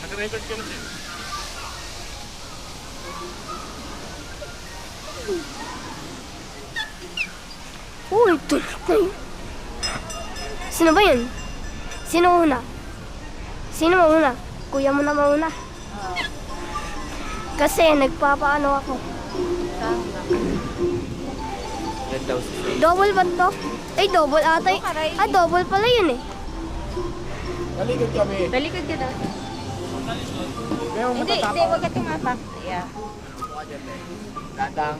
Nag-record ka na siya. Uy, tulog na yun. Sino ba yun? Sino una? Sino mauna? Kuya mo na mauna. Kasi nagpapaano ako. Double ba to? Ay, double ata. Ah, double pala yun eh. Talikod kami. Talikod ka na. Kaya mo Hindi, matatapak. huwag ka tumapak. Yeah. Dadang.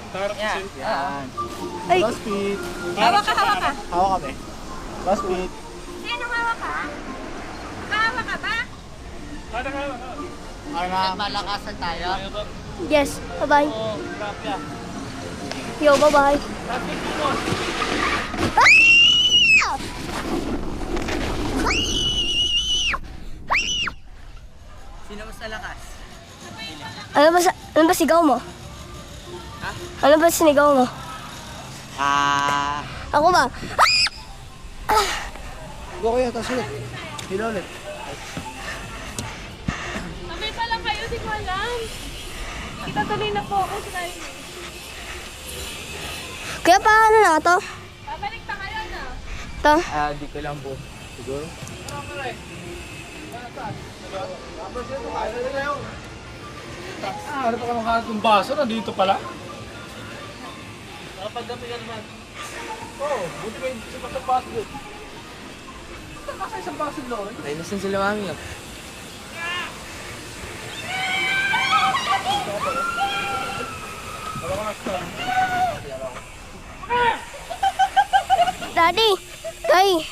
Harap Yeah. kasi. Yan. Ay, Last beat. Hawak ka, hawak ka. Hawak kami. Last beat. Sino hawak ka? Hawak ka ba? Harap ka. Okay na. Malakasan tayo. yes. Bye-bye. Oh, grabe ah. Yo, bye-bye. Traffic mo. Sino mas nalakas? Ano ba sigaw mo? Ha? Ano ba sinigaw mo? Ako ba? Go kuya, tapos ulit. Hila ulit. Sabay pa lang kayo, di ko alam. Itatuloy na po ako sa tayo. Kaya paano na to? Babalik pa kayo na. To? Di ko lang po. Siguro? Ano pa ka makahanap ng baso? Nandito pala. Nakapagdami ka naman. Oo, buti may isang baso doon. Saan ka isang baso doon? Ay, nasan sila mami? Daddy! Tay!